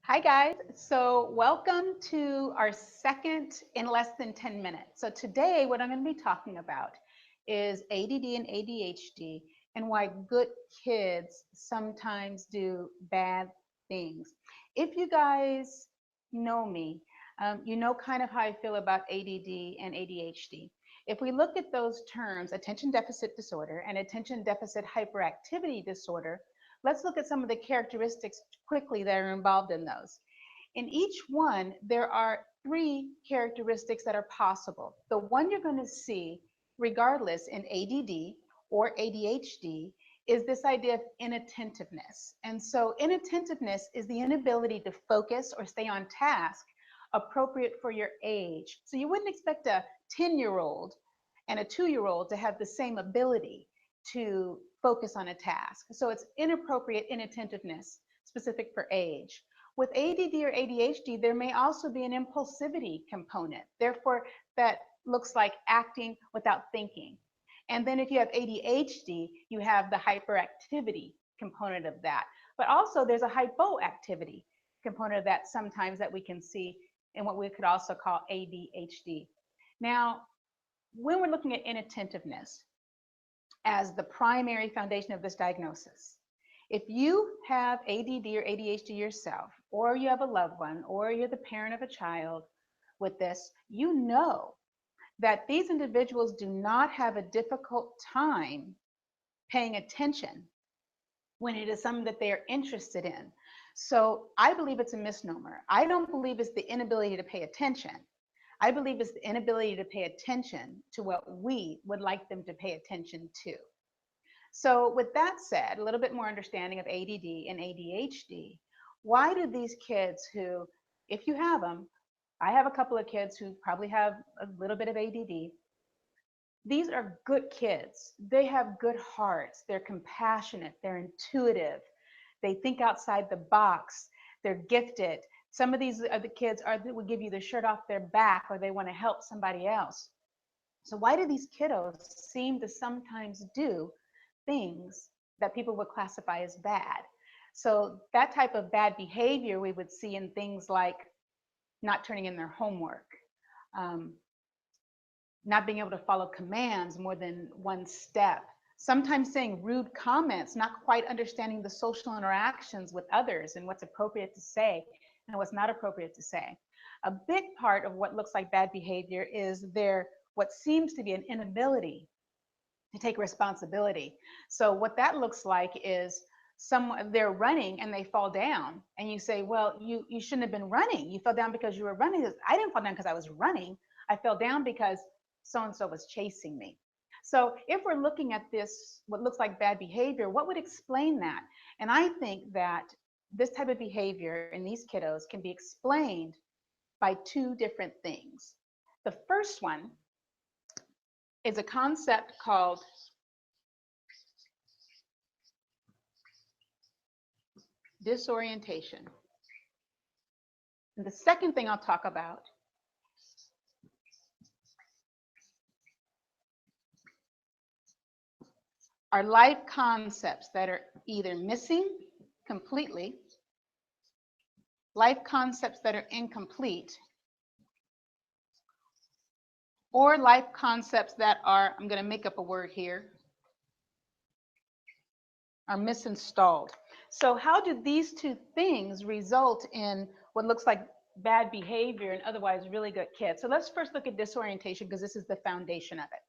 Hi guys, so welcome to our second in less than 10 minutes. So today what I'm going to be talking about is ADD and ADHD and why good kids sometimes do bad things. If you guys know me, you know kind of how I feel about ADD and ADHD. If we look at those terms, attention deficit disorder and attention deficit hyperactivity disorder, let's look at some of the characteristics quickly that are involved in those. In each one, there are three characteristics that are possible. The one you're going to see, regardless, in ADD or ADHD, is this idea of inattentiveness. And so, inattentiveness is the inability to focus or stay on task appropriate for your age. So, you wouldn't expect a 10-year-old and a 2-year-old to have the same ability to focus on a task. So it's inappropriate inattentiveness specific for age. With ADD or ADHD, there may also be an impulsivity component. Therefore, that looks like acting without thinking. And then if you have ADHD, you have the hyperactivity component of that. But also there's a hypoactivity component of that sometimes that we can see in what we could also call ADHD. Now, when we're looking at inattentiveness as the primary foundation of this diagnosis, if you have ADD or ADHD yourself, or you have a loved one, or you're the parent of a child with this, you know that these individuals do not have a difficult time paying attention when it is something that they are interested in. So I believe it's a misnomer. I don't believe it's the inability to pay attention. I believe it's the inability to pay attention to what we would like them to pay attention to. So with that said, a little bit more understanding of ADD and ADHD. Why do these kids who, if you have them, I have a couple of kids who probably have a little bit of ADD. These are good kids. They have good hearts. They're compassionate. They're intuitive. They think outside the box. They're gifted. Some of these other kids would give you the shirt off their back, or they want to help somebody else. So why do these kiddos seem to sometimes do things that people would classify as bad? So that type of bad behavior we would see in things like not turning in their homework, not being able to follow commands more than one step, sometimes saying rude comments, not quite understanding the social interactions with others and what's appropriate to say and what's not appropriate to say. A big part of what looks like bad behavior is their what seems to be an inability to take responsibility. So what that looks like is they're running and they fall down, and you say, well, you shouldn't have been running. You fell down because you were running. I didn't fall down because I was running. I fell down because so-and-so was chasing me. So if we're looking at this, what looks like bad behavior, what would explain that? And I think that this type of behavior in these kiddos can be explained by two different things. The first one is a concept called disorientation. And the second thing I'll talk about are life concepts that are either missing completely, life concepts that are incomplete, or life concepts that are, I'm going to make up a word here, are misinstalled. So how do these two things result in what looks like bad behavior and otherwise really good kids? So let's first look at disorientation, because this is the foundation of it.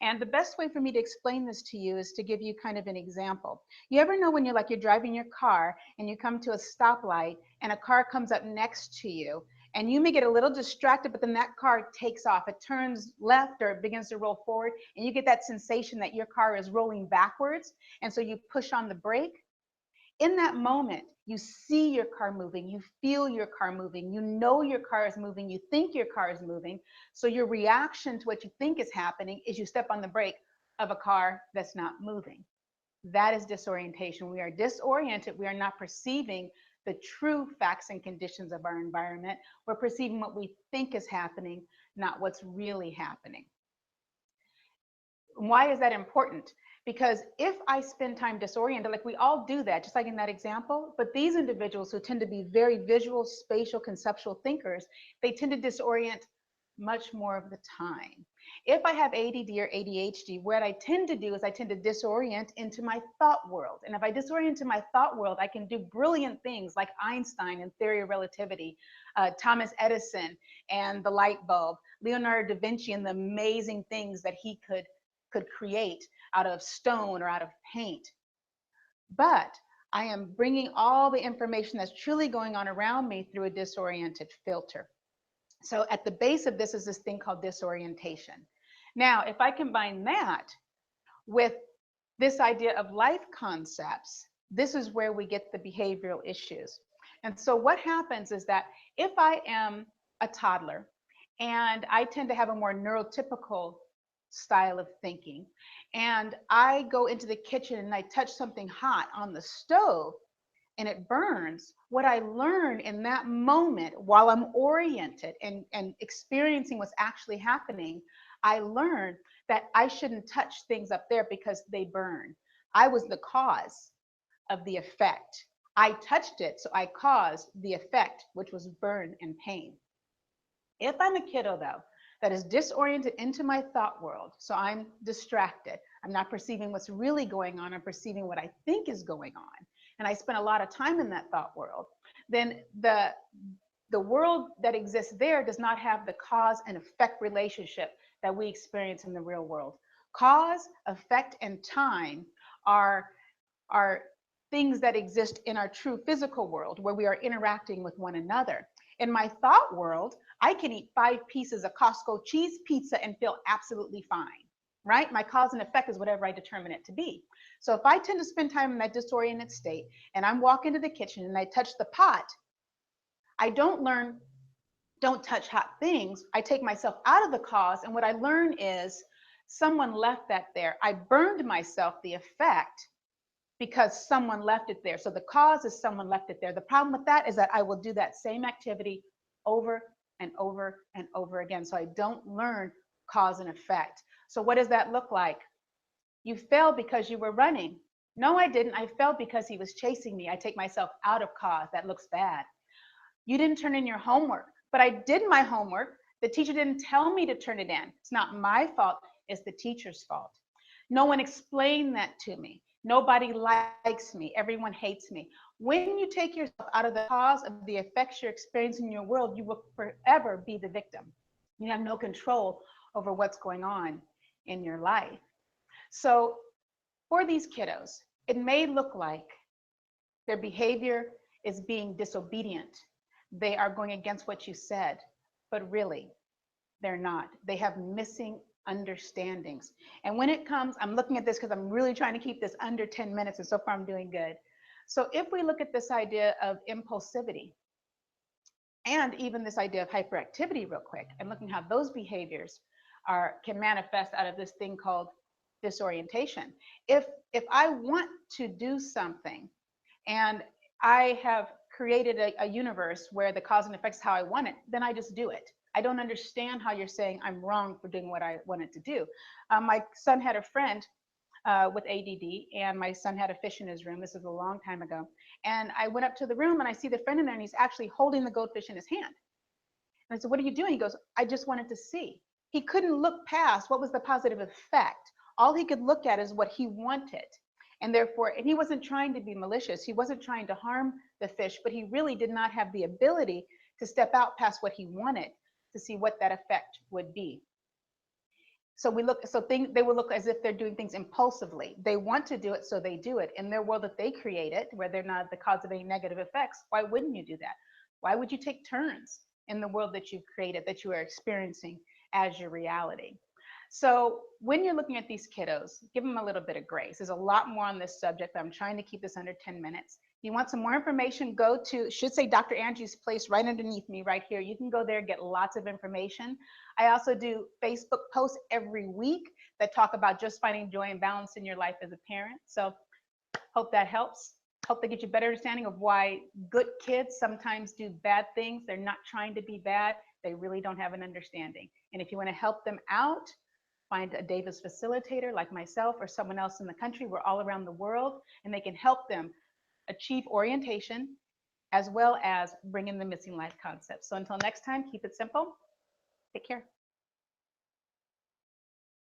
And the best way for me to explain this to you is to give you kind of an example. You ever know when you're driving your car and you come to a stoplight and a car comes up next to you, and you may get a little distracted, but then that car takes off. It turns left or it begins to roll forward, and you get that sensation that your car is rolling backwards, and so you push on the brake. In that moment, you see your car moving, you feel your car moving, you know your car is moving, you think your car is moving. So your reaction to what you think is happening is you step on the brake of a car that's not moving. That is disorientation. We are disoriented. We are not perceiving the true facts and conditions of our environment. We're perceiving what we think is happening, not what's really happening. Why is that important? Because if I spend time disoriented, like we all do that, just like in that example, but these individuals who tend to be very visual, spatial, conceptual thinkers, they tend to disorient much more of the time. If I have ADD or ADHD, what I tend to do is I tend to disorient into my thought world. And if I disorient into my thought world, I can do brilliant things like Einstein and theory of relativity, Thomas Edison and the light bulb, Leonardo da Vinci and the amazing things that he could create out of stone or out of paint. But I am bringing all the information that's truly going on around me through a disoriented filter. So at the base of this is this thing called disorientation. Now, if I combine that with this idea of life concepts, this is where we get the behavioral issues. And so what happens is that if I am a toddler and I tend to have a more neurotypical style of thinking, and I go into the kitchen and I touch something hot on the stove, and it burns, what I learn in that moment while I'm oriented and experiencing what's actually happening, I learn that I shouldn't touch things up there because they burn. I was the cause of the effect. I touched it, so I caused the effect, which was burn and pain. If I'm a kiddo, though, that is disoriented into my thought world, so I'm distracted, I'm not perceiving what's really going on, I'm perceiving what I think is going on, and I spend a lot of time in that thought world, then the world that exists there does not have the cause and effect relationship that we experience in the real world. Cause, effect, and time are things that exist in our true physical world where we are interacting with one another. In my thought world, I can eat 5 pieces of Costco cheese pizza and feel absolutely fine, right? My cause and effect is whatever I determine it to be. So if I tend to spend time in that disoriented state and I'm walking to the kitchen and I touch the pot, I don't learn, don't touch hot things. I take myself out of the cause. And what I learn is someone left that there. I burned myself the effect because someone left it there. So the cause is someone left it there. The problem with that is that I will do that same activity over and over and over again. So I don't learn cause and effect. So what does that look like? You fell because you were running. No, I didn't. I fell because he was chasing me. I take myself out of cause. That looks bad. You didn't turn in your homework, but I did my homework. The teacher didn't tell me to turn it in. It's not my fault. It's the teacher's fault. No one explained that to me. Nobody likes me. Everyone hates me. When you take yourself out of the cause of the effects you're experiencing in your world, you will forever be the victim. You have no control over what's going on in your life. So for these kiddos, it may look like their behavior is being disobedient. They are going against what you said, but really, they're not. They have missing understandings. And when it comes, I'm looking at this because I'm really trying to keep this under 10 minutes, and so far I'm doing good. So if we look at this idea of impulsivity and even this idea of hyperactivity real quick, and looking how those behaviors can manifest out of this thing called disorientation. If I want to do something and I have created a universe where the cause and effects how I want it, then I just do it. I don't understand how you're saying I'm wrong for doing what I wanted to do. My son had a friend with ADD, and my son had a fish in his room. This is a long time ago. And I went up to the room and I see the friend in there and he's actually holding the goldfish in his hand. And I said, what are you doing? He goes, I just wanted to see. He couldn't look past what was the positive effect. All he could look at is what he wanted. And therefore, and he wasn't trying to be malicious. He wasn't trying to harm the fish, but he really did not have the ability to step out past what he wanted to see what that effect would be. So they will look as if they're doing things impulsively. They want to do it, so they do it. In their world that they created, where they're not the cause of any negative effects, why wouldn't you do that? Why would you take turns in the world that you've created, that you are experiencing as your reality? So when you're looking at these kiddos, give them a little bit of grace. There's a lot more on this subject, but I'm trying to keep this under 10 minutes. If you want some more information, go to, should say Dr. Angie's place right underneath me right here. You can go there, get lots of information. I also do Facebook posts every week that talk about just finding joy and balance in your life as a parent. So hope that helps. Hope they get you a better understanding of why good kids sometimes do bad things. They're not trying to be bad. They really don't have an understanding. And if you want to help them out, find a Davis facilitator like myself or someone else in the country. We're all around the world, and they can help them achieve orientation as well as bring in the missing life concept. So until next time, keep it simple. Take care.